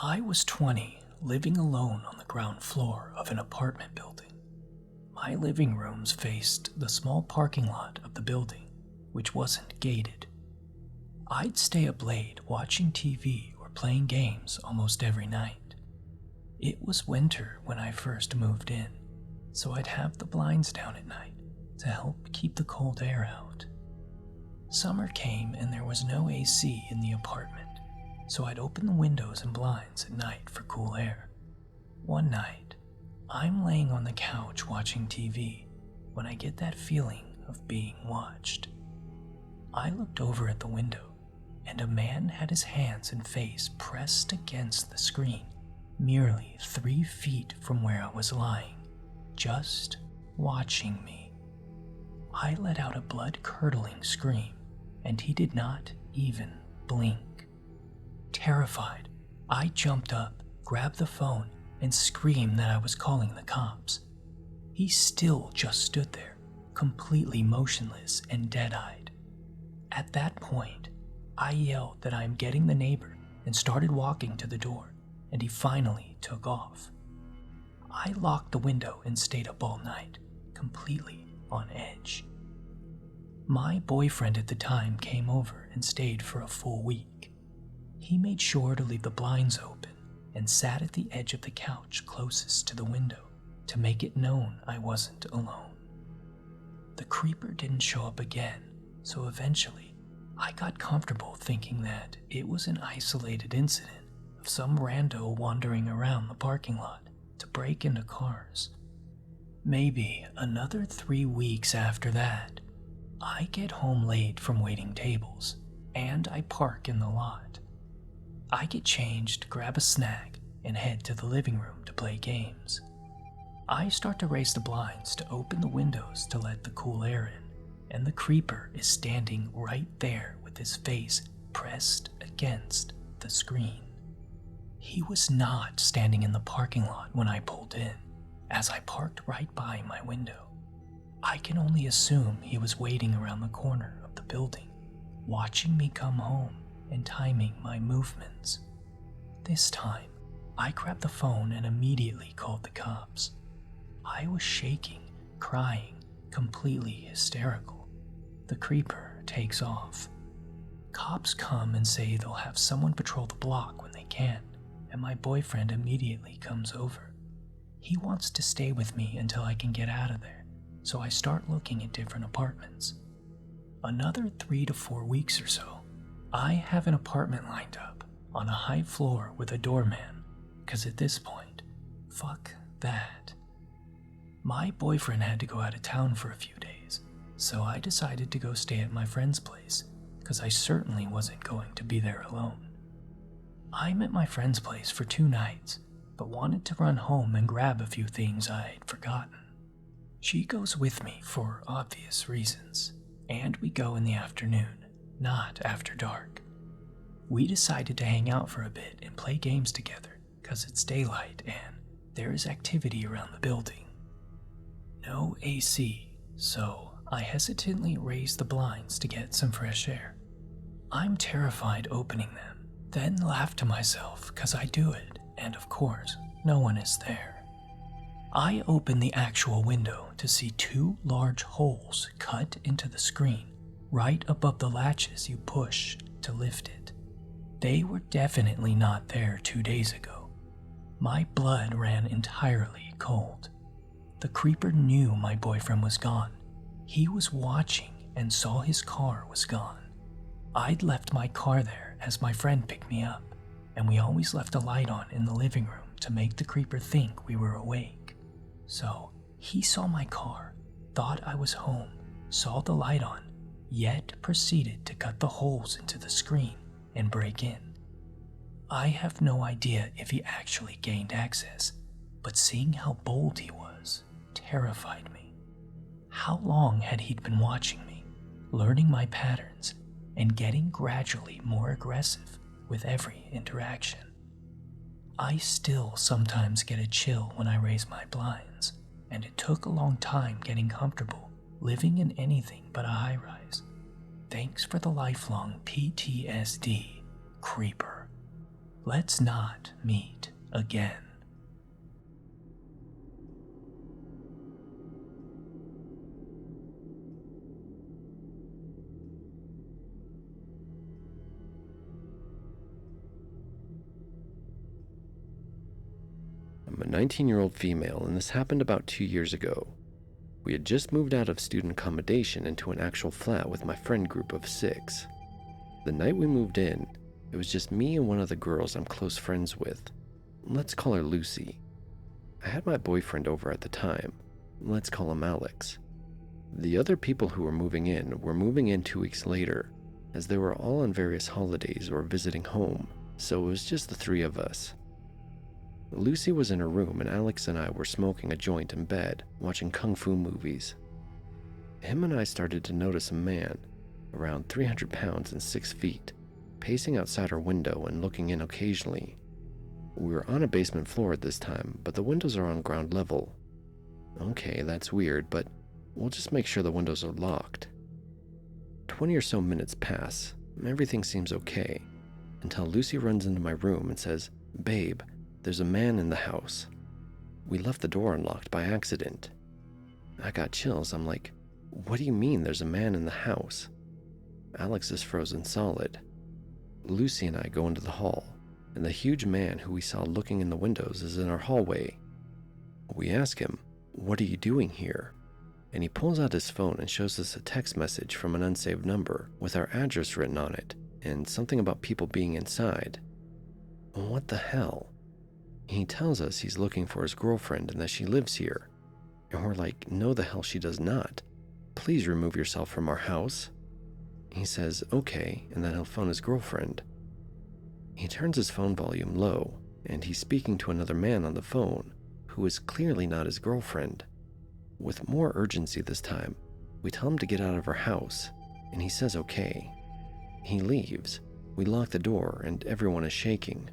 I was 20, living alone on the ground floor of an apartment building. My living rooms faced the small parking lot of the building, which wasn't gated. I'd stay up late watching TV or playing games almost every night. It was winter when I first moved in, so I'd have the blinds down at night to help keep the cold air out. Summer came and there was no AC in the apartment, so I'd open the windows and blinds at night for cool air. One night, I'm laying on the couch watching TV when I get that feeling of being watched. I looked over at the window, and a man had his hands and face pressed against the screen, merely 3 feet from where I was lying, just watching me. I let out a blood-curdling scream, and he did not even blink. Terrified, I jumped up, grabbed the phone, and screamed that I was calling the cops. He still just stood there, completely motionless and dead-eyed. At that point, I yelled that I am getting the neighbor and started walking to the door, and he finally took off. I locked the window and stayed up all night, completely on edge. My boyfriend at the time came over and stayed for a full week. He made sure to leave the blinds open and sat at the edge of the couch closest to the window to make it known I wasn't alone. The creeper didn't show up again, so eventually I got comfortable thinking that it was an isolated incident of some rando wandering around the parking lot to break into cars. Maybe another 3 weeks after that, I get home late from waiting tables, and I park in the lot. I get changed, grab a snack, and head to the living room to play games. I start to raise the blinds to open the windows to let the cool air in, and the creeper is standing right there with his face pressed against the screen. He was not standing in the parking lot when I pulled in, as I parked right by my window. I can only assume he was waiting around the corner of the building, watching me come home and timing my movements. This time, I grabbed the phone and immediately called the cops. I was shaking, crying, completely hysterical. The creeper takes off. Cops come and say they'll have someone patrol the block when they can, and my boyfriend immediately comes over. He wants to stay with me until I can get out of there, so I start looking at different apartments. Another 3 to 4 weeks or so, I have an apartment lined up on a high floor with a doorman, because at this point, fuck that. My boyfriend had to go out of town for a few days, so I decided to go stay at my friend's place, because I certainly wasn't going to be there alone. I'm at my friend's place for 2 nights, but wanted to run home and grab a few things I'd forgotten. She goes with me for obvious reasons, and we go in the afternoon, not after dark. We decided to hang out for a bit and play games together because it's daylight and there is activity around the building. No AC, so I hesitantly raise the blinds to get some fresh air. I'm terrified opening them, then laugh to myself because I do it, and of course, no one is there. I open the actual window to see 2 large holes cut into the screen right above the latches you push to lift it. They were definitely not there 2 days ago. My blood ran entirely cold. The creeper knew my boyfriend was gone. He was watching and saw his car was gone. I'd left my car there as my friend picked me up, and we always left a light on in the living room to make the creeper think we were awake. So he saw my car, thought I was home, saw the light on, yet proceeded to cut the holes into the screen and break in. I have no idea if he actually gained access, but seeing how bold he was terrified me. How long had he been watching me, learning my patterns, and getting gradually more aggressive with every interaction? I still sometimes get a chill when I raise my blinds, and it took a long time getting comfortable living in anything but a high-rise. Thanks for the lifelong PTSD, creeper. Let's not meet again. I'm a 19-year-old female, and this happened about 2 years ago. We had just moved out of student accommodation into an actual flat with my friend group of 6. The night we moved in, it was just me and one of the girls I'm close friends with. Let's call her Lucy. I had my boyfriend over at the time. Let's call him Alex. The other people who were moving in 2 weeks later, as they were all on various holidays or visiting home, so it was just the 3 of us. Lucy was in her room and Alex and I were smoking a joint in bed, watching kung fu movies. Him and I started to notice a man, around 300 pounds and 6 feet, pacing outside our window and looking in occasionally. We were on a basement floor at this time, but the windows are on ground level. Okay, that's weird, but we'll just make sure the windows are locked. 20 or so minutes pass, and everything seems okay, until Lucy runs into my room and says, "Babe, there's a man in the house. We left the door unlocked by accident." I got chills. I'm like, "What do you mean there's a man in the house?" Alex is frozen solid. Lucy and I go into the hall, and the huge man who we saw looking in the windows is in our hallway. We ask him, "What are you doing here?" And he pulls out his phone and shows us a text message from an unsaved number with our address written on it, and something about people being inside. What the hell? He tells us he's looking for his girlfriend and that she lives here. And we're like, "No, the hell she does not. Please remove yourself from our house." He says, "Okay," and then he'll phone his girlfriend. He turns his phone volume low, and he's speaking to another man on the phone, who is clearly not his girlfriend. With more urgency this time, we tell him to get out of our house, and he says okay. He leaves. We lock the door, and everyone is shaking.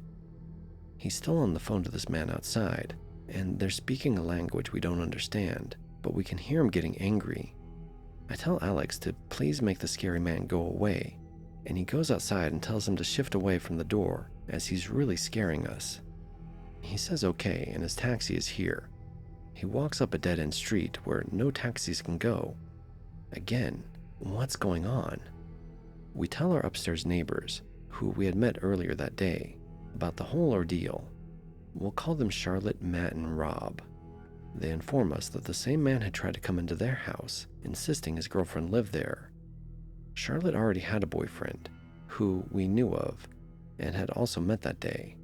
He's still on the phone to this man outside, and they're speaking a language we don't understand, but we can hear him getting angry. I tell Alex to please make the scary man go away, and he goes outside and tells him to shift away from the door, as he's really scaring us. He says okay, and his taxi is here. He walks up a dead-end street where no taxis can go. Again, what's going on? We tell our upstairs neighbors, who we had met earlier that day, about the whole ordeal. We'll call them Charlotte, Matt, and Rob. They inform us that the same man had tried to come into their house, insisting his girlfriend lived there. Charlotte already had a boyfriend, who we knew of, and had also met that day.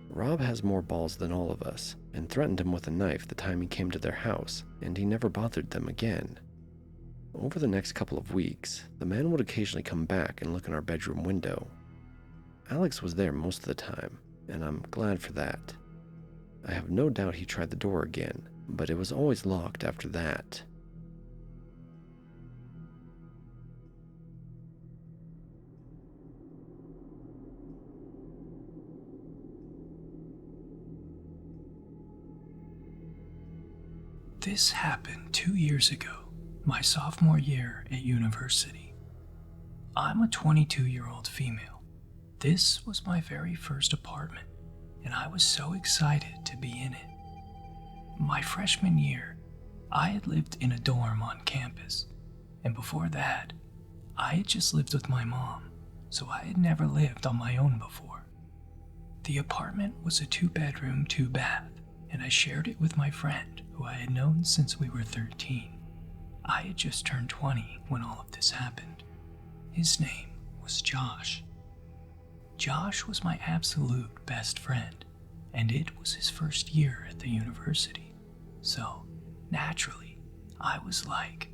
Rob has more balls than all of us, and threatened him with a knife the time he came to their house, and he never bothered them again. Over the next couple of weeks, the man would occasionally come back and look in our bedroom window. Alex was there most of the time, and I'm glad for that. I have no doubt he tried the door again, but it was always locked after that. This happened 2 years ago, my sophomore year at university. I'm a 22-year-old female. This was my very first apartment, and I was so excited to be in it. My freshman year, I had lived in a dorm on campus, and before that, I had just lived with my mom, so I had never lived on my own before. The apartment was a 2-bedroom, 2-bath, and I shared it with my friend, who I had known since we were 13. I had just turned 20 when all of this happened. His name was Josh. Josh was my absolute best friend, and it was his first year at the university. So, naturally, I was like,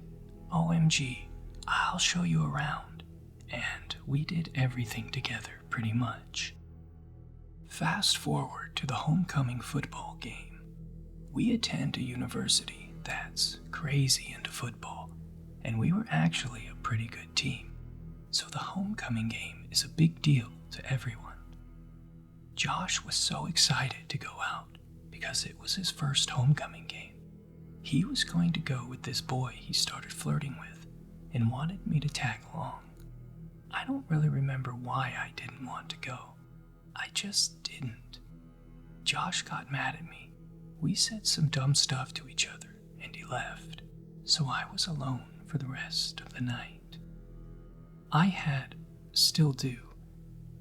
OMG, I'll show you around. And we did everything together pretty much. Fast forward to the homecoming football game. We attend a university that's crazy into football, and we were actually a pretty good team. So the homecoming game is a big deal to everyone. Josh was so excited to go out because it was his first homecoming game. He was going to go with this boy he started flirting with and wanted me to tag along. I don't really remember why I didn't want to go, I just didn't. Josh got mad at me. We said some dumb stuff to each other, and he left, so I was alone for the rest of the night. I had, still do,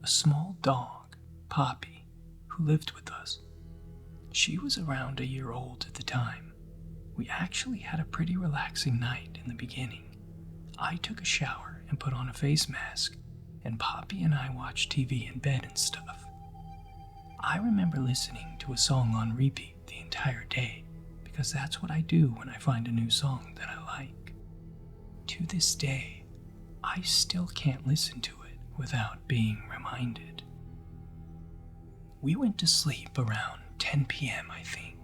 a small dog, Poppy, who lived with us. She was around a year old at the time. We actually had a pretty relaxing night in the beginning. I took a shower and put on a face mask, and Poppy and I watched TV in bed and stuff. I remember listening to a song on repeat the entire day, because that's what I do when I find a new song that I like. To this day, I still can't listen to it without being reminded. We went to sleep around 10 p.m., I think.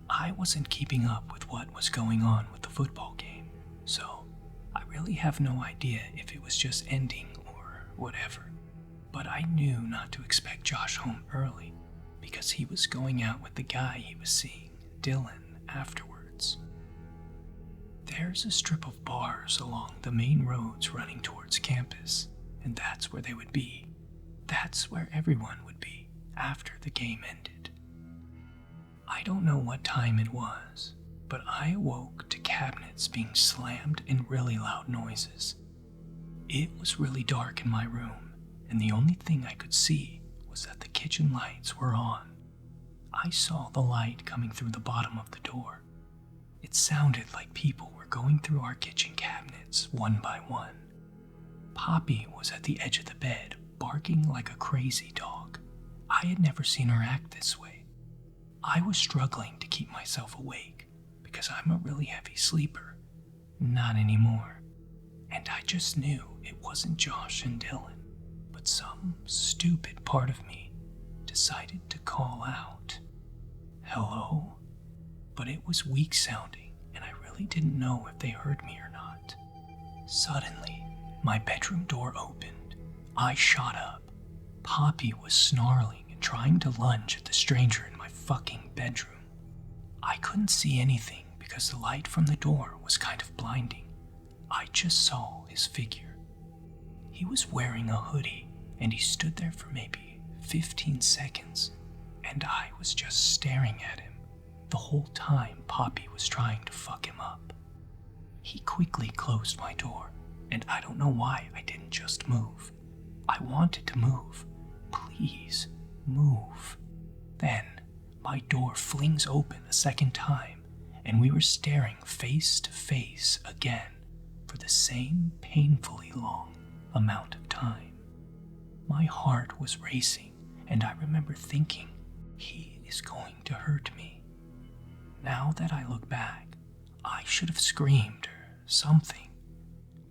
I wasn't keeping up with what was going on with the football game, so I really have no idea if it was just ending or whatever. But I knew not to expect Josh home early because he was going out with the guy he was seeing, Dylan, afterwards. There's a strip of bars along the main roads running towards campus, and that's where they would be. That's where everyone would be after the game ended. I don't know what time it was, but I awoke to cabinets being slammed and really loud noises. It was really dark in my room, and the only thing I could see was that the kitchen lights were on. I saw the light coming through the bottom of the door. It sounded like people were going through our kitchen cabinets one by one. Poppy was at the edge of the bed, barking like a crazy dog. I had never seen her act this way. I was struggling to keep myself awake because I'm a really heavy sleeper. Not anymore. And I just knew it wasn't Josh and Dylan, but some stupid part of me decided to call out. Hello? But it was weak sounding, and I really didn't know if they heard me or not. Suddenly, my bedroom door opened. I shot up. Poppy was snarling and trying to lunge at the stranger in my fucking bedroom. I couldn't see anything because the light from the door was kind of blinding. I just saw his figure. He was wearing a hoodie, and he stood there for maybe 15 seconds, and I was just staring at him the whole time Poppy was trying to fuck him up. He quickly closed my door, and I don't know why I didn't just move. I wanted to move. Please, move. Then, my door flings open a second time, and we were staring face to face again for the same painfully long amount of time. My heart was racing, and I remember thinking, he is going to hurt me. Now that I look back, I should have screamed or something.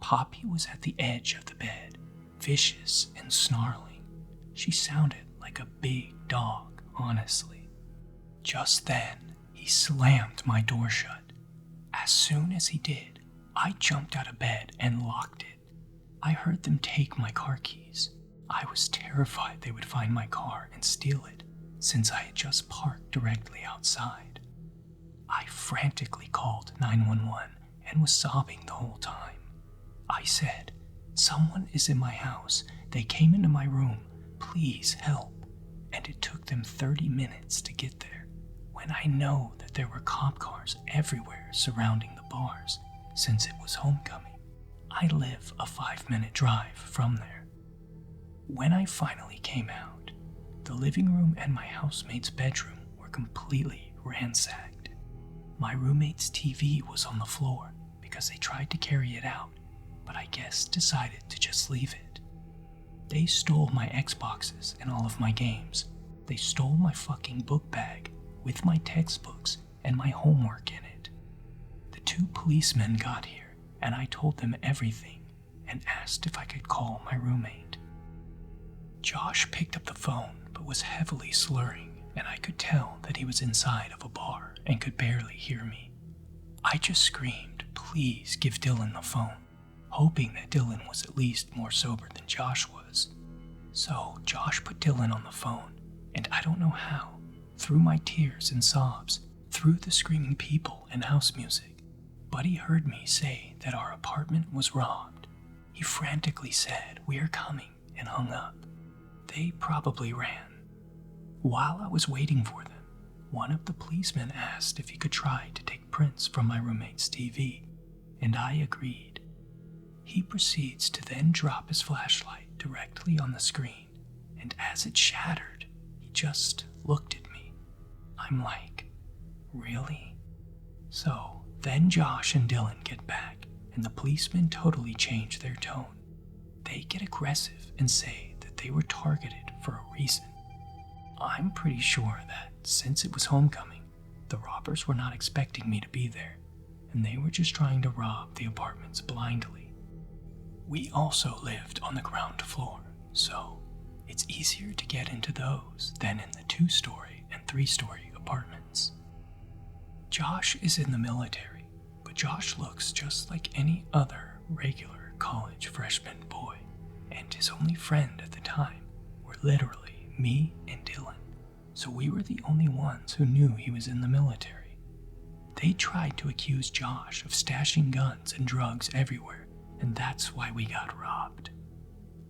Poppy was at the edge of the bed, vicious and snarling. She sounded like a big dog, honestly. Just then, he slammed my door shut. As soon as he did, I jumped out of bed and locked it. I heard them take my car keys. I was terrified they would find my car and steal it, since I had just parked directly outside. I frantically called 911 and was sobbing the whole time. I said, "Someone is in my house. They came into my room. Please help." And it took them 30 minutes to get there, when I know that there were cop cars everywhere surrounding the bars, since it was homecoming. I live a 5-minute drive from there. When I finally came out, the living room and my housemate's bedroom were completely ransacked. My roommate's TV was on the floor because they tried to carry it out, but I guess decided to just leave it. They stole my Xboxes and all of my games. They stole my fucking book bag with my textbooks and my homework in it. The 2 policemen got here, and I told them everything and asked if I could call my roommate. Josh picked up the phone but was heavily slurring, and I could tell that he was inside of a bar and could barely hear me. I just screamed, "Please give Dylan the phone," hoping that Dylan was at least more sober than Josh was. So Josh put Dylan on the phone, and I don't know how, through my tears and sobs, through the screaming people and house music, but he heard me say that our apartment was robbed. He frantically said, "We're coming," and hung up. they probably ran. While I was waiting for them, one of the policemen asked if he could try to take prints from my roommate's TV, and I agreed. He proceeds to then drop his flashlight directly on the screen, and as it shattered, he just looked at me. I'm like, really? So then Josh and Dylan get back, and the policemen totally change their tone. They get aggressive and say that they were targeted for a reason. I'm pretty sure that since it was homecoming, the robbers were not expecting me to be there, and they were just trying to rob the apartments blindly. We also lived on the ground floor, so it's easier to get into those than in the 2-story and 3-story apartments. Josh is in the military, but Josh looks just like any other regular college freshman boy, and his only friend at the time were literally me and Dylan, so we were the only ones who knew he was in the military. They tried to accuse Josh of stashing guns and drugs everywhere, and that's why we got robbed.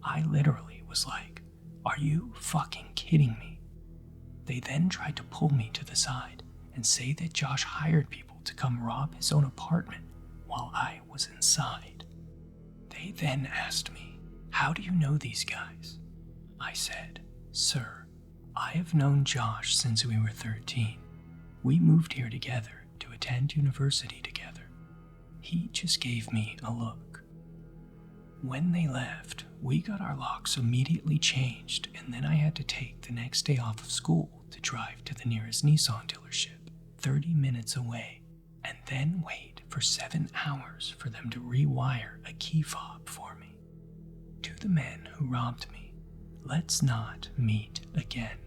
I literally was like, are you fucking kidding me? They then tried to pull me to the side and say that Josh hired people to come rob his own apartment while I was inside. They then asked me, how do you know these guys? I said, sir, I have known Josh since we were 13. We moved here together to attend university together. He just gave me a look. When they left, we got our locks immediately changed, and then I had to take the next day off of school to drive to the nearest Nissan dealership, 30 minutes away, and then wait for 7 hours for them to rewire a key fob for me. To the men who robbed me, let's not meet again,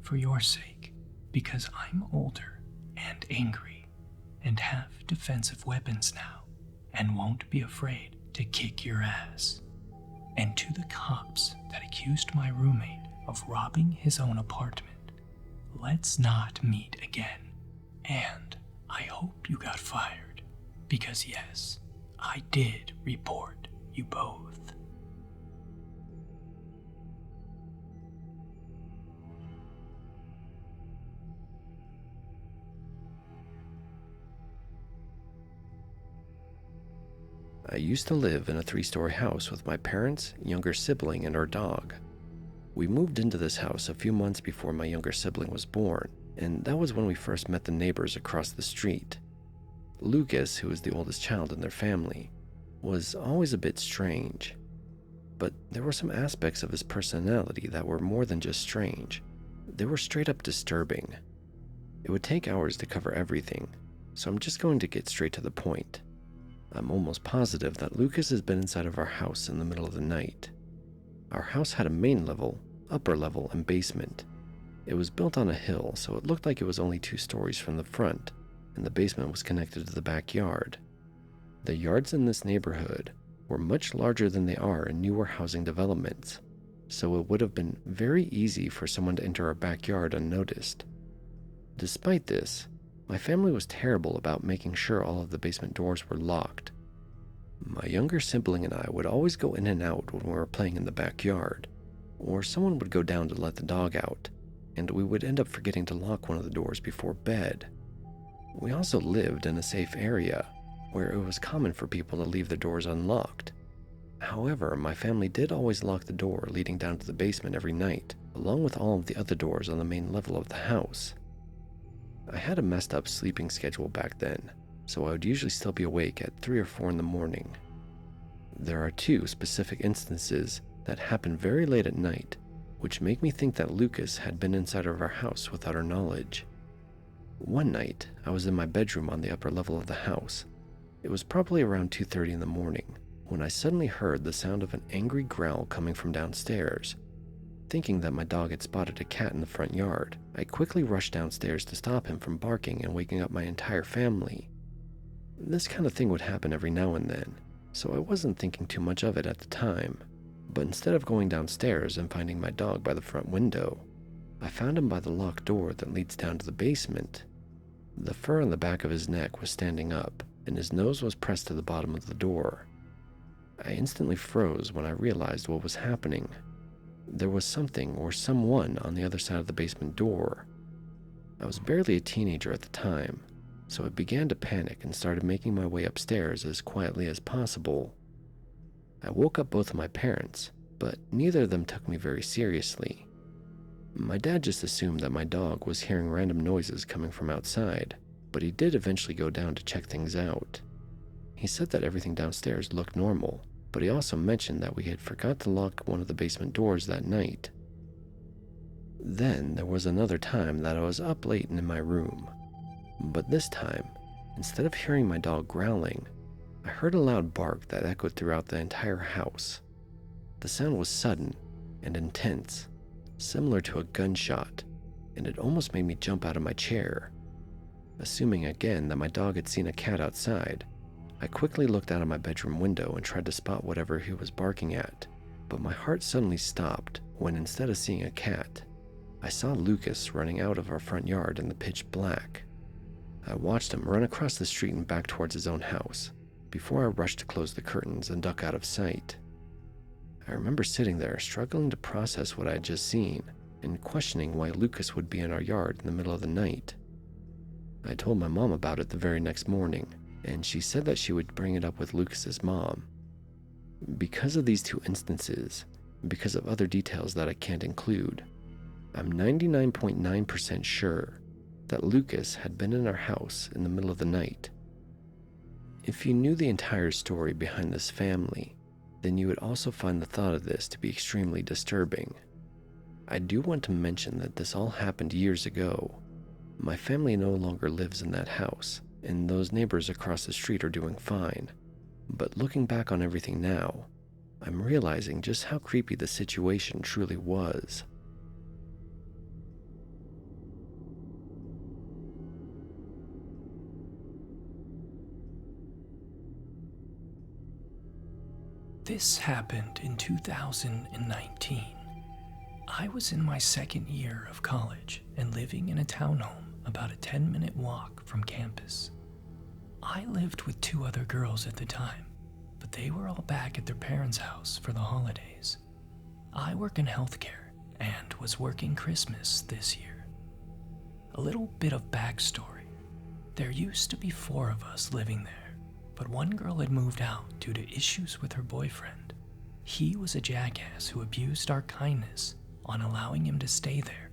for your sake, because I'm older and angry and have defensive weapons now and won't be afraid to kick your ass. And to the cops that accused my roommate of robbing his own apartment, let's not meet again. And I hope you got fired, because yes, I did report you both. I used to live in a 3-story house with my parents, younger sibling, and our dog. We moved into this house a few months before my younger sibling was born, and that was when we first met the neighbors across the street. Lucas, who was the oldest child in their family, was always a bit strange. But there were some aspects of his personality that were more than just strange. They were straight up disturbing. It would take hours to cover everything, so I'm just going to get straight to the point. I'm almost positive that Lucas has been inside of our house in the middle of the night. Our house had a main level, upper level, and basement. It was built on a hill, so it looked like it was only 2 stories from the front, and the basement was connected to the backyard. The yards in this neighborhood were much larger than they are in newer housing developments, so it would have been very easy for someone to enter our backyard unnoticed. Despite this, my family was terrible about making sure all of the basement doors were locked. My younger sibling and I would always go in and out when we were playing in the backyard, or someone would go down to let the dog out, and we would end up forgetting to lock one of the doors before bed. We also lived in a safe area, where it was common for people to leave the doors unlocked. However, my family did always lock the door leading down to the basement every night, along with all of the other doors on the main level of the house. I had a messed up sleeping schedule back then, so I would usually still be awake at 3 or 4 in the morning. There are 2 specific instances that happened very late at night, which make me think that Lucas had been inside of our house without our knowledge. One night, I was in my bedroom on the upper level of the house. It was probably around 2:30 in the morning, when I suddenly heard the sound of an angry growl coming from downstairs. Thinking that my dog had spotted a cat in the front yard, I quickly rushed downstairs to stop him from barking and waking up my entire family. This kind of thing would happen every now and then, so I wasn't thinking too much of it at the time. But instead of going downstairs and finding my dog by the front window, I found him by the locked door that leads down to the basement. The fur on the back of his neck was standing up, and his nose was pressed to the bottom of the door. I instantly froze when I realized what was happening. there was something or someone on the other side of the basement door. I was barely a teenager at the time, so I began to panic and started making my way upstairs as quietly as possible. I woke up both of my parents, but neither of them took me very seriously. My dad just assumed that my dog was hearing random noises coming from outside, but he did eventually go down to check things out. He said that everything downstairs looked normal, but he also mentioned that we had forgot to lock one of the basement doors that night. Then there was another time that I was up late and in my room, but this time, instead of hearing my dog growling, I heard a loud bark that echoed throughout the entire house. The sound was sudden and intense, similar to a gunshot, and it almost made me jump out of my chair. Assuming again that my dog had seen a cat outside, I quickly looked out of my bedroom window and tried to spot whatever he was barking at, but my heart suddenly stopped when instead of seeing a cat, I saw Lucas running out of our front yard in the pitch black. I watched him run across the street and back towards his own house, before I rushed to close the curtains and duck out of sight. I remember sitting there struggling to process what I had just seen and questioning why Lucas would be in our yard in the middle of the night. I told my mom about it the very next morning, and she said that she would bring it up with Lucas's mom. Because of these two instances, and because of other details that I can't include, I'm 99.9% sure that Lucas had been in our house in the middle of the night. If you knew the entire story behind this family, then you would also find the thought of this to be extremely disturbing. I do want to mention that this all happened years ago. My family no longer lives in that house, and those neighbors across the street are doing fine. But looking back on everything now, I'm realizing just how creepy the situation truly was. This happened in 2019. I was in my second year of college and living in a townhome about a 10-minute walk from campus. I lived with two other girls at the time, but they were all back at their parents' house for the holidays. I work in healthcare and was working Christmas this year. A little bit of backstory. There used to be 4 of us living there, but one girl had moved out due to issues with her boyfriend. He was a jackass who abused our kindness on allowing him to stay there.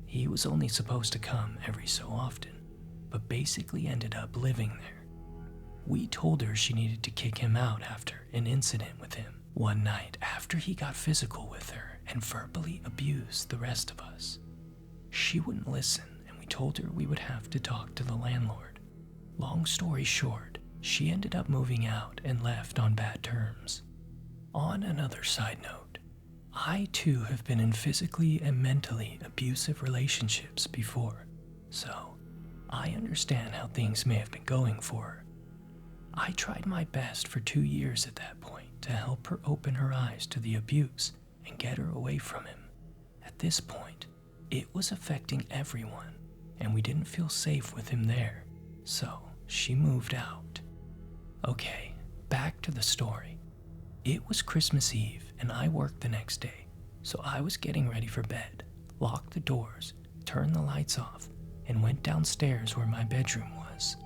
He was only supposed to come every so often, but basically ended up living there. We told her she needed to kick him out after an incident with him one night after he got physical with her and verbally abused the rest of us. She wouldn't listen, and we told her we would have to talk to the landlord. Long story short, she ended up moving out and left on bad terms. On another side note, I too have been in physically and mentally abusive relationships before, so I understand how things may have been going for her. I tried my best for 2 years at that point to help her open her eyes to the abuse and get her away from him. At this point, it was affecting everyone, and we didn't feel safe with him there, so she moved out. Okay, back to the story. It was Christmas Eve, and I worked the next day, so I was getting ready for bed, locked the doors, turned the lights off, and went downstairs where my bedroom was.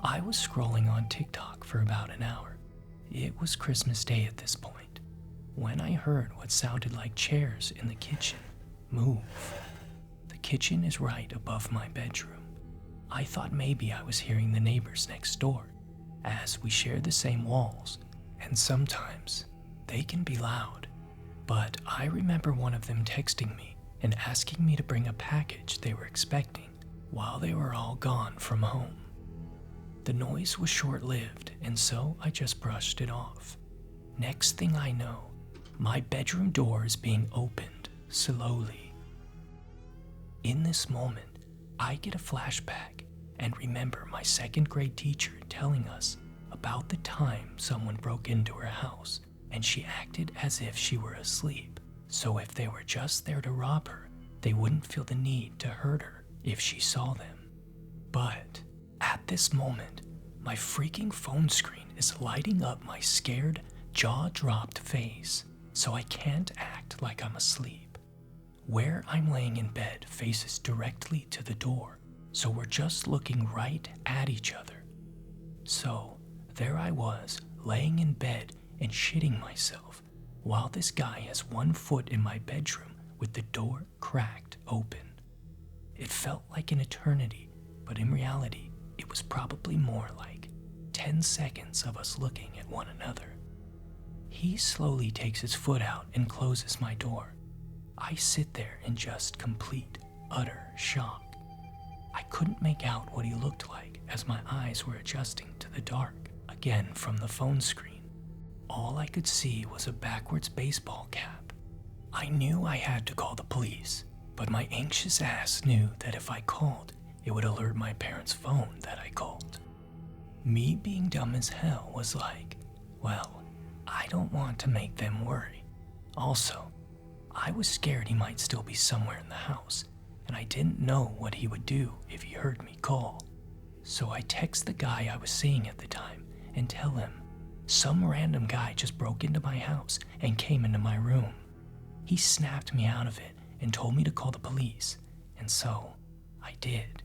I was scrolling on TikTok for about an hour. It was Christmas Day at this point, when I heard what sounded like chairs in the kitchen move. The kitchen is right above my bedroom. I thought maybe I was hearing the neighbors next door, as we share the same walls, and sometimes they can be loud. But I remember one of them texting me and asking me to bring a package they were expecting while they were all gone from home. The noise was short-lived, and so I just brushed it off. Next thing I know, my bedroom door is being opened slowly. In this moment, I get a flashback and remember my second grade teacher telling us about the time someone broke into her house and she acted as if she were asleep, so if they were just there to rob her, they wouldn't feel the need to hurt her if she saw them. But at this moment, my freaking phone screen is lighting up my scared, jaw-dropped face. so I can't act like I'm asleep. Where I'm laying in bed faces directly to the door, so we're just looking right at each other. So there I was, laying in bed and shitting myself, while this guy has one foot in my bedroom with the door cracked open. It felt like an eternity, but in reality, it was probably more like 10 seconds of us looking at one another. He slowly takes his foot out and closes my door. I sit there in just complete, utter shock. I couldn't make out what he looked like as my eyes were adjusting to the dark, again from the phone screen. All I could see was a backwards baseball cap. I knew I had to call the police, but my anxious ass knew that if I called, it would alert my parents' phone that I called. Me being dumb as hell was like, well, I don't want to make them worry. Also, I was scared he might still be somewhere in the house, and I didn't know what he would do if he heard me call. So I text the guy I was seeing at the time and tell him, some random guy just broke into my house and came into my room. He snapped me out of it and told me to call the police, and so I did.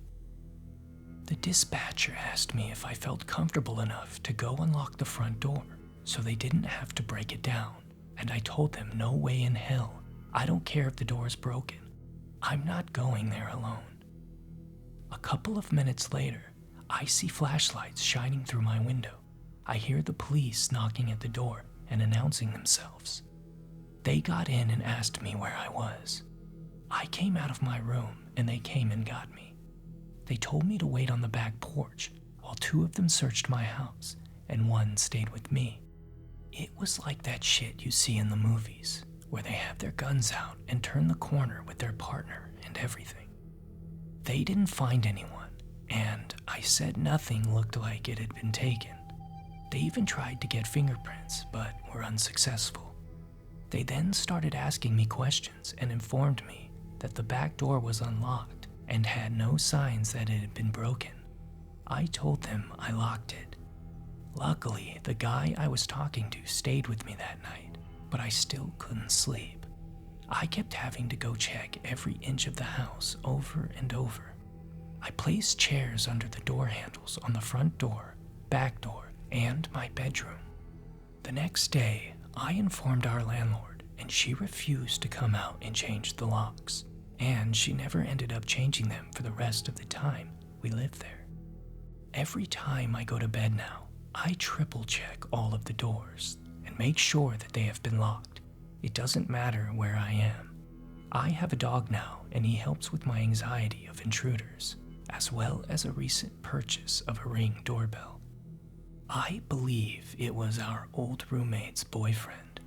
The dispatcher asked me if I felt comfortable enough to go unlock the front door so they didn't have to break it down, and I told them no way in hell. I don't care if the door is broken. I'm not going there alone. A couple of minutes later, I see flashlights shining through my window. I hear the police knocking at the door and announcing themselves. They got in and asked me where I was. I came out of my room and they came and got me. They told me to wait on the back porch while two of them searched my house and one stayed with me. It was like that shit you see in the movies where they have their guns out and turn the corner with their partner and everything. They didn't find anyone, and I said nothing looked like it had been taken. They even tried to get fingerprints, but were unsuccessful. They then started asking me questions and informed me that the back door was unlocked and had no signs that it had been broken. I told them I locked it. Luckily, the guy I was talking to stayed with me that night, but I still couldn't sleep. I kept having to go check every inch of the house over and over. I placed chairs under the door handles on the front door, back door, and my bedroom. The next day, I informed our landlord, and she refused to come out and change the locks, and she never ended up changing them for the rest of the time we lived there. Every time I go to bed now, I triple check all of the doors and make sure that they have been locked. It doesn't matter where I am. I have a dog now, and he helps with my anxiety of intruders, as well as a recent purchase of a Ring doorbell. I believe it was our old roommate's boyfriend.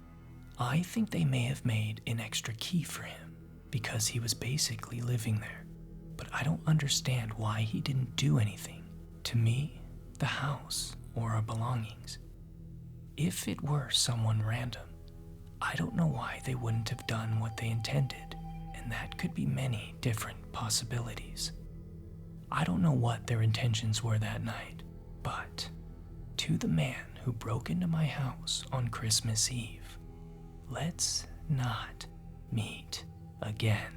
I think they may have made an extra key for him because he was basically living there, but I don't understand why he didn't do anything to me, the house, or our belongings. If it were someone random, I don't know why they wouldn't have done what they intended, and that could be many different possibilities. I don't know what their intentions were that night, but to the man who broke into my house on Christmas Eve, let's not meet again.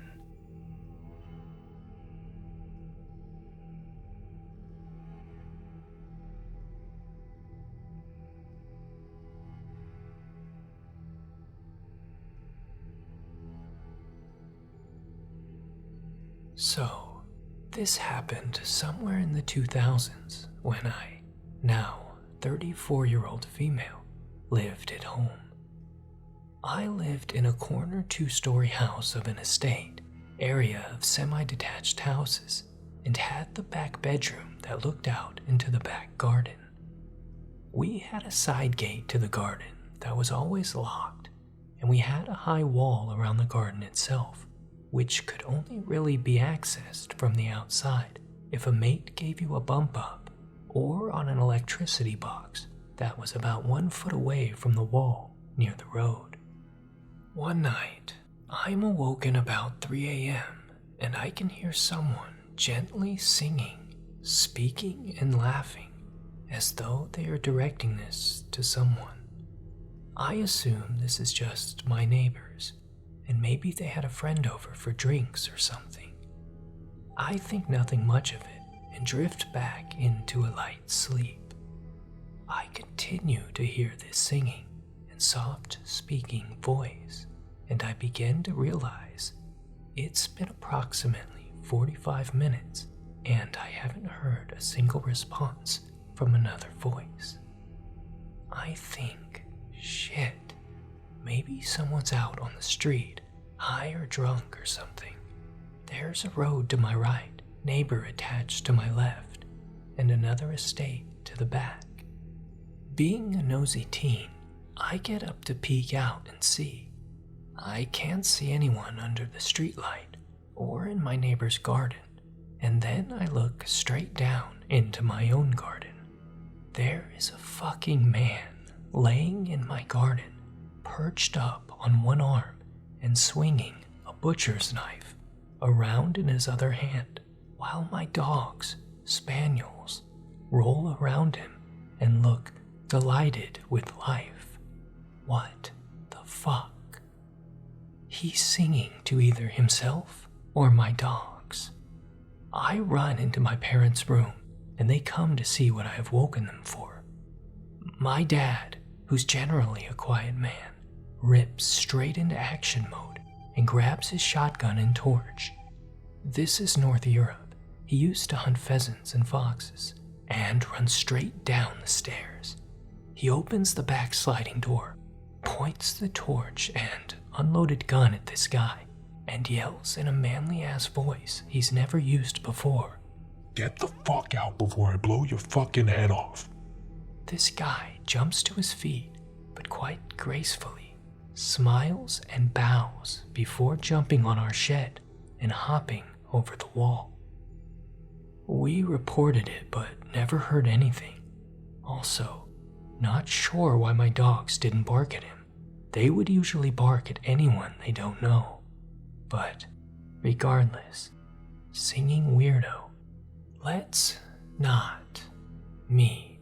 So, this happened somewhere in the 2000s when I, now 34-year-old female, lived at home. I lived in a corner 2-story house of an estate, area of semi-detached houses, and had the back bedroom that looked out into the back garden. We had a side gate to the garden that was always locked, and we had a high wall around the garden itself, which could only really be accessed from the outside if a mate gave you a bump up or on an electricity box that was about 1 foot away from the wall near the road. One night, I'm awoken about 3 a.m. and I can hear someone gently singing, speaking, and laughing as though they are directing this to someone. I assume this is just my neighbors, and maybe they had a friend over for drinks or something. I think nothing much of it and drift back into a light sleep. I continue to hear this singing and soft speaking voice, and I begin to realize it's been approximately 45 minutes and I haven't heard a single response from another voice. I think, shit, maybe someone's out on the street, high or drunk or something. There's a road to my right, neighbor attached to my left, and another estate to the back. Being a nosy teen, I get up to peek out and see. I can't see anyone under the streetlight or in my neighbor's garden, and then I look straight down into my own garden. There is a fucking man laying in my garden, perched up on one arm and swinging a butcher's knife around in his other hand, while my dogs, spaniels, roll around him and look delighted with life. What the fuck? He's singing to either himself or my dogs. I run into my parents' room and they come to see what I have woken them for. My dad, who's generally a quiet man, rips straight into action mode and grabs his shotgun and torch. This is North Europe. He used to hunt pheasants and foxes and runs straight down the stairs. He opens the back sliding door, points the torch and unloaded gun at this guy, and yells in a manly-ass voice he's never used before. Get the fuck out before I blow your fucking head off. This guy jumps to his feet, but quite gracefully, smiles and bows before jumping on our shed and hopping over the wall. We reported it, but never heard anything. Also, not sure why my dogs didn't bark at him. They would usually bark at anyone they don't know. But regardless, singing weirdo, let's not me